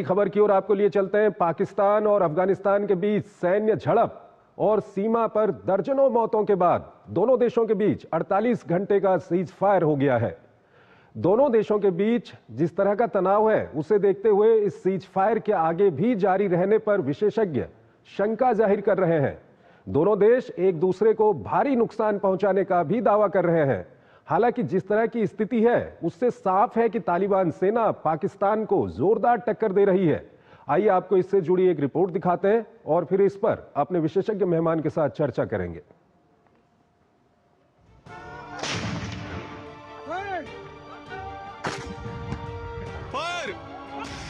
खबर की ओर आपको लिए चलते हैं। पाकिस्तान और अफगानिस्तान के बीच सैन्य झड़प और सीमा पर दर्जनों मौतों के बाद दोनों देशों के बीच 48 घंटे का सीज फायर हो गया है। दोनों देशों के बीच जिस तरह का तनाव है उसे देखते हुए इस सीज फायर के आगे भी जारी रहने पर विशेषज्ञ शंका जाहिर कर रहे हैं। दोनों देश एक दूसरे को भारी नुकसान पहुंचाने का भी दावा कर रहे हैं। हालांकि जिस तरह की स्थिति है उससे साफ है कि तालिबान सेना पाकिस्तान को जोरदार टक्कर दे रही है। आइए आपको इससे जुड़ी एक रिपोर्ट दिखाते हैं और फिर इस पर अपने विशेषज्ञ मेहमान के साथ चर्चा करेंगे।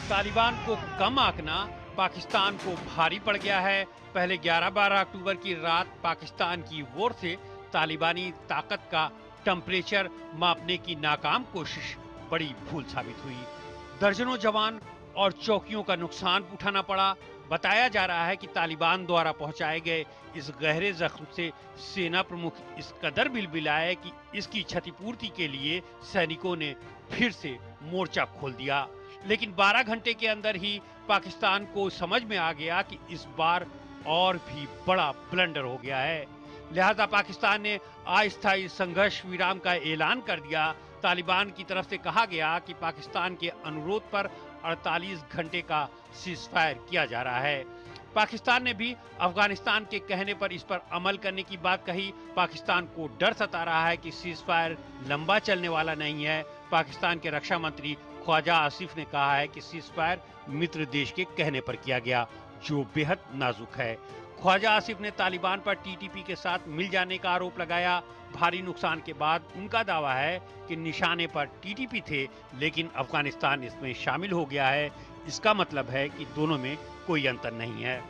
तालिबान को कम आंकना पाकिस्तान को भारी पड़ गया है। पहले 11-12 अक्टूबर की रात पाकिस्तान की ओर से तालिबानी ताकत का टेम्परेचर मापने की नाकाम कोशिश बड़ी भूल साबित हुई। दर्जनों जवान और चौकियों का नुकसान उठाना पड़ा। बताया जा रहा है कि तालिबान द्वारा पहुंचाए गए इस गहरे जख्म से सेना प्रमुख इस कदर बिलबिलाए कि इसकी क्षतिपूर्ति के लिए सैनिकों ने फिर से मोर्चा खोल दिया। लेकिन 12 घंटे के अंदर ही पाकिस्तान को समझ में आ गया कि इस बार और भी बड़ा ब्लंडर हो गया है। लिहाजा पाकिस्तान ने अस्थायी संघर्ष विराम का ऐलान कर दिया। तालिबान की तरफ से कहा गया कि पाकिस्तान के अनुरोध पर 48 घंटे का सीज फायर किया जा रहा है। पाकिस्तान ने भी अफगानिस्तान के कहने पर इस पर अमल करने की बात कही। पाकिस्तान को डर सता रहा है कि सीज फायर लंबा चलने वाला नहीं है। पाकिस्तान के रक्षा मंत्री ख्वाजा आसिफ ने कहा है कि सीज फायर मित्र देश के कहने पर किया गया, जो बेहद नाजुक है। ख्वाजा आसिफ ने तालिबान पर टीटीपी के साथ मिल जाने का आरोप लगाया। भारी नुकसान के बाद उनका दावा है कि निशाने पर टीटीपी थे, लेकिन अफगानिस्तान इसमें शामिल हो गया है। इसका मतलब है कि दोनों में कोई अंतर नहीं है।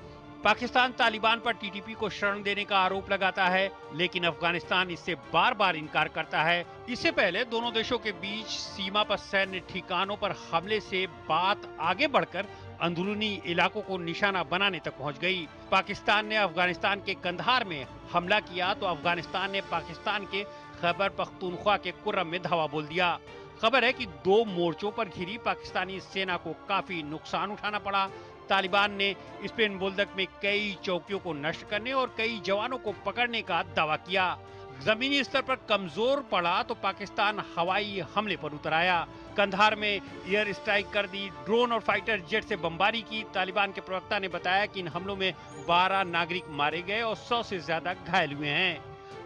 पाकिस्तान तालिबान पर टीटीपी को शरण देने का आरोप लगाता है, लेकिन अफगानिस्तान इससे बार बार इनकार करता है। इससे पहले दोनों देशों के बीच सीमा पर सैन्य ठिकानों पर हमले से बात आगे बढ़कर अंदरूनी इलाकों को निशाना बनाने तक पहुंच गई। पाकिस्तान ने अफगानिस्तान के कंधार में हमला किया तो अफगानिस्तान ने पाकिस्तान के खैबर पख्तूनख्वा के कुर्रम में धावा बोल दिया। खबर है कि 2 मोर्चों पर घिरी पाकिस्तानी सेना को काफी नुकसान उठाना पड़ा। तालिबान ने स्पेन बोल्दक में कई चौकियों को नष्ट करने और कई जवानों को पकड़ने का दावा किया। जमीनी स्तर पर कमजोर पड़ा तो पाकिस्तान हवाई हमले पर उतर आया। कंधार में एयर स्ट्राइक कर दी, ड्रोन और फाइटर जेट से बमबारी की। तालिबान के प्रवक्ता ने बताया कि इन हमलों में 12 नागरिक मारे गए और 100 से ज्यादा घायल हुए हैं।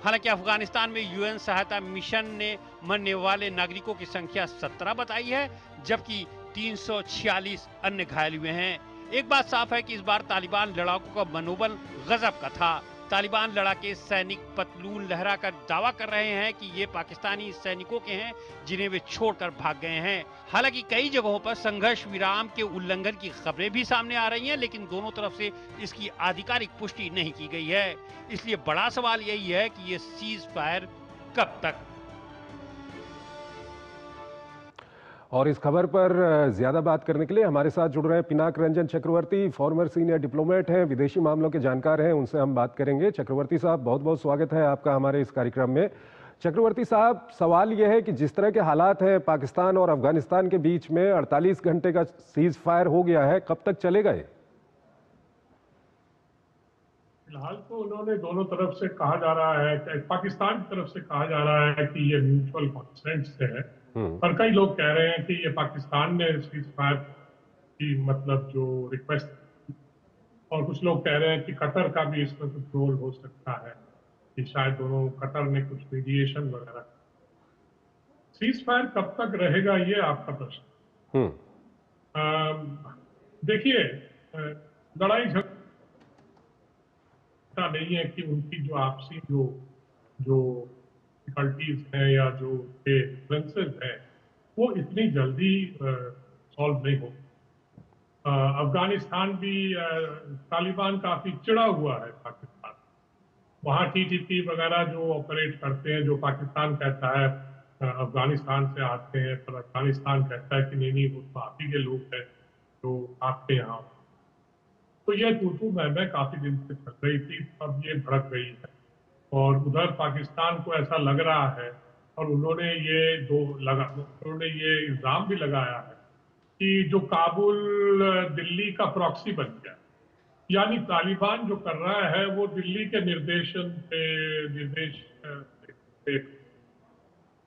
हालांकि अफगानिस्तान में यूएन सहायता मिशन ने मरने वाले नागरिकों की संख्या 17 बताई है, जबकि 346 अन्य घायल हुए हैं। एक बात साफ है कि इस बार तालिबान लड़ाकों का मनोबल गजब का था। तालिबान लड़ाके सैनिक पतलून लहराकर दावा कर रहे हैं कि ये पाकिस्तानी सैनिकों के हैं जिन्हें वे छोड़कर भाग गए हैं। हालांकि कई जगहों पर संघर्ष विराम के उल्लंघन की खबरें भी सामने आ रही हैं, लेकिन दोनों तरफ से इसकी आधिकारिक पुष्टि नहीं की गई है। इसलिए बड़ा सवाल यही है कि ये सीज फायर कब तक। और इस खबर पर ज्यादा बात करने के लिए हमारे साथ जुड़ रहे हैं पिनाक रंजन चक्रवर्ती, फॉर्मर सीनियर डिप्लोमेट हैं, विदेशी मामलों के जानकार हैं। उनसे हम बात करेंगे। चक्रवर्ती साहब, बहुत बहुत स्वागत है आपका हमारे इस कार्यक्रम में। चक्रवर्ती साहब, सवाल यह है कि जिस तरह के हालात हैं पाकिस्तान और अफगानिस्तान के बीच में 48 घंटे का सीज फायर हो गया है, कब तक चलेगा ये? फिलहाल तो उन्होंने दोनों तरफ से कहा जा रहा है, पाकिस्तान की तरफ से कहा जा रहा है कि ये म्यूचुअल कॉन्सेंट से है, पर कई लोग कह रहे हैं कि ये पाकिस्तान ने सीज फायर की मतलब जो रिक्वेस्ट, और कुछ लोग कह रहे हैं कि कतर का भी इसमें कुछ रोल हो सकता है कि शायद दोनों कतर ने कुछ मीडिएशन वगैरह। सीज फायर कब तक रहेगा ये आपका प्रश्न। देखिए, लड़ाई झगड़ा नहीं है कि उनकी जो आपसी जो डिफिकल्टीज हैं या जो डिफरेंसेस हैं वो इतनी जल्दी सॉल्व नहीं हो। अफगानिस्तान भी तालिबान काफी चिढ़ा हुआ है पाकिस्तान। वहाँ टीटीपी वगैरह जो ऑपरेट करते हैं, जो पाकिस्तान कहता है अफगानिस्तान से आते हैं, पर अफगानिस्तान कहता है कि नहीं वो तो आप ही के लोग हैं जो आपके यहाँ। तो ये तू मैं काफी दिन से चल रही थी, अब ये भड़क गई है और उधर पाकिस्तान को ऐसा लग रहा है और उन्होंने ये इल्जाम भी लगाया है कि जो काबुल दिल्ली का प्रॉक्सी बन गया, यानी तालिबान जो कर रहा है वो दिल्ली के निर्देश से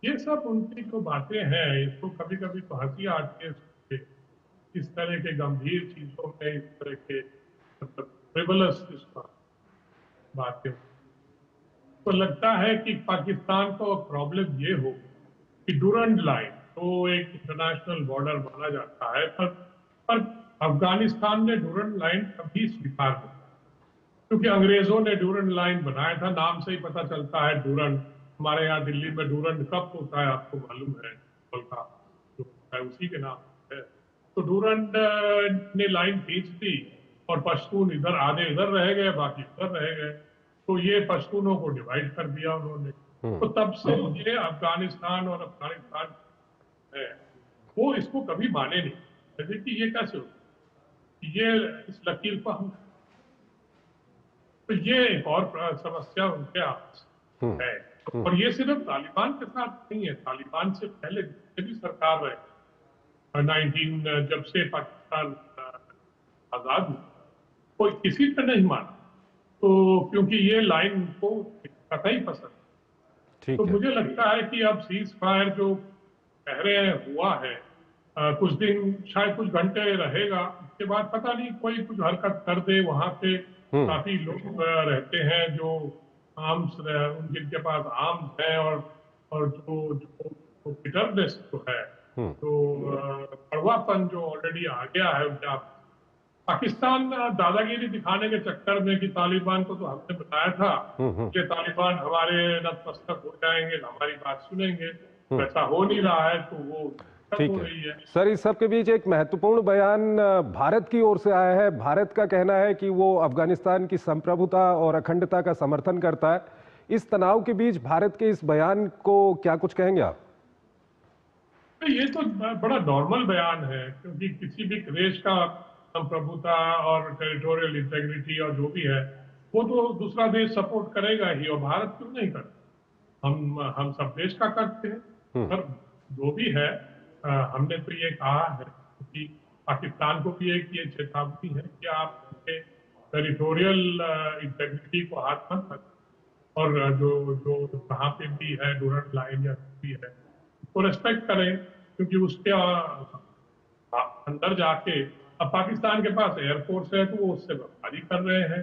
ये सब उनकी जो बातें हैं, इसको कभी कभी तो हंसी आती है इस तरह के गंभीर चीजों में, इस तरह के मतलब फ्रिवलस बातें। तो लगता है कि पाकिस्तान को प्रॉब्लम ये हो कि डूरंड लाइन तो एक इंटरनेशनल बॉर्डर माना जाता है, पर अफगानिस्तान ने डूरंड लाइन कभी स्वीकार नहीं, क्योंकि अंग्रेजों ने डूरंड लाइन बनाया था। नाम से ही पता चलता है डूरंड। हमारे यहाँ दिल्ली में डूरंड कप होता है, आपको मालूम है, का जो होता है उसी के नाम है। तो डूरंड ने लाइन खींच दी और पश्तून इधर, आधे इधर रह गए, बाकी इधर रह गए। तो ये पश्तूनों को डिवाइड कर दिया उन्होंने। तो तब से ये अफगानिस्तान और अफगानिस्तान है वो इसको कभी माने नहीं। जैसे कि ये कैसे हो, ये इस लकीर पर हम, तो ये एक और समस्या उनके आपस है। और ये सिर्फ तालिबान के साथ नहीं है, तालिबान से पहले जितने भी सरकार रहे 19 जब से पाकिस्तान आजाद हुआ, कोई किसी पे नहीं माना। तो क्योंकि ये लाइन को कतई पसंद। तो मुझे लगता है कि अब सीज फायर जो कह रहे हैं हुआ है, कुछ दिन शायद कुछ घंटे रहेगा, उसके बाद पता नहीं कोई कुछ हरकत कर दे। वहां पे काफी लोग रहते हैं जो आर्म्स, जिनके पास आर्म्स है और जो बिटरनेस जो है, तो कड़वापन जो ऑलरेडी आ गया है उनका। पाकिस्तान दादागिरी दिखाने के चक्कर में कि तालिबान को तो हमने बताया था कि तालिबान हमारे नतमस्तक हो जाएंगे, हमारी बात सुनेंगे, वैसा हो नहीं रहा है। तो वो ठीक है सर, इस सब के बीच एक महत्वपूर्ण बयान भारत की ओर से आया है। भारत का कहना है कि वो अफगानिस्तान की संप्रभुता और अखंडता का समर्थन करता है। इस तनाव के बीच भारत के इस बयान को क्या कुछ कहेंगे आप? ये तो बड़ा नॉर्मल बयान है, क्योंकि किसी भी देश का संप्रभुता और टेरिटोरियल इंटेग्रिटी और जो भी है वो तो दूसरा देश सपोर्ट करेगा ही, और भारत क्यों नहीं करता? हम सब देश का करते हैं। पर जो भी है, हमने तो ये कहा है कि पाकिस्तान को भी एक ये चेतावनी है कि आप टेरिटोरियल इंटेग्रिटी को हाथ मत रखें, और जो कहाँ पे भी है डूरंड लाइन या भी है उसको रेस्पेक्ट करें, क्योंकि उसके अंदर जाके अब पाकिस्तान के पास एयरफोर्स है तो वो उससे बमबारी कर रहे हैं।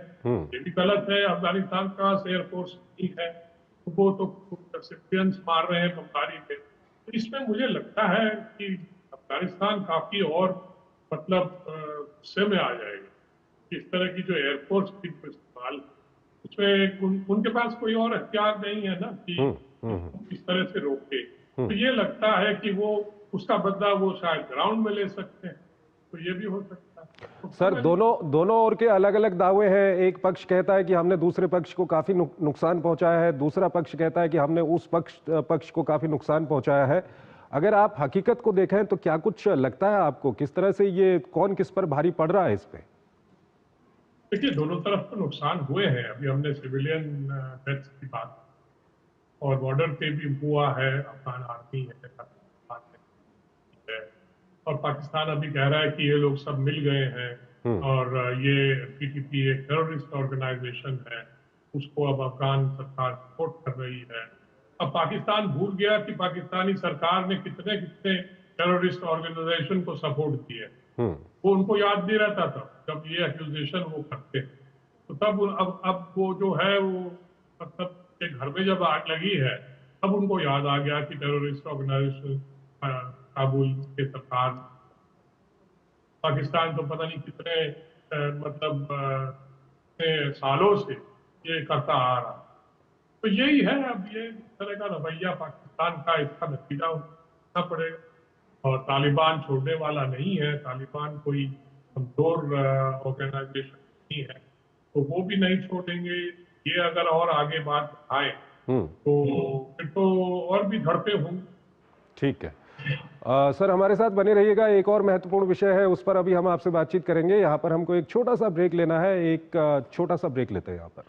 ये भी गलत है। अफगानिस्तान के पास एयरफोर्स नहीं है तो वो तो सिविलियंस मार रहे हैं बमबारी पे। तो इसमें मुझे लगता है कि अफगानिस्तान काफी और मतलब गुस्से में आ जाएगा। इस तरह की जो एयरफोर्स की इस्तेमाल, उसमें उनके पास कोई और हथियार नहीं है ना कि इस तरह से रोके। तो ये लगता है कि वो उसका बदला वो शायद ग्राउंड में ले सकते हैं, तो ये भी हो सकता है। तो सर दोनों ओर के अलग अलग दावे हैं। एक पक्ष कहता है कि हमने दूसरे पक्ष को काफी नुकसान पहुंचाया है, दूसरा पक्ष कहता है कि हमने उस पक्ष को काफी नुकसान पहुंचाया है। अगर आप हकीकत को देखें तो क्या कुछ लगता है आपको, किस तरह से ये कौन किस पर भारी पड़ रहा है इस पे? देखिए, दोनों तरफ तो नुकसान हुए हैं। अभी हमने सिविलियन डेथ्स की बात, और बॉर्डर पे भी हुआ है, अफगान आर्मी है और पाकिस्तान अभी कह रहा है कि ये लोग सब मिल गए हैं और ये पीटीपी एक टेररिस्ट ऑर्गेनाइजेशन है, उसको अब अफगान सरकार सपोर्ट कर रही है। अब पाकिस्तान भूल गया कि पाकिस्तानी सरकार ने कितने कितने टेररिस्ट ऑर्गेनाइजेशन को सपोर्ट किए। वो उनको याद नहीं रहता था जब ये एक्यूजेशन वो करते। तो तब अब वो जो है वो मतलब के घर में जब आग लगी है तब उनको याद आ गया कि टेररिस्ट ऑर्गेनाइजेशन काबुल के सरकार, पाकिस्तान तो पता नहीं कितने मतलब सालों से ये करता आ रहा। तो यही है, अब ये इस तरह का रवैया पाकिस्तान का, इसका नतीजा उठाना पड़ेगा। और तालिबान छोड़ने वाला नहीं है, तालिबान कोई कमजोर ऑर्गेनाइजेशन नहीं है, तो वो भी नहीं छोड़ेंगे। ये अगर और आगे बात आए तो फिर तो और भी झड़पें होंगी। ठीक है सर, हमारे साथ बने रहिएगा। एक और महत्वपूर्ण विषय है, उस पर अभी हम आपसे बातचीत करेंगे। यहाँ पर हमको एक छोटा सा ब्रेक लेना है, एक छोटा सा ब्रेक लेते हैं यहाँ पर।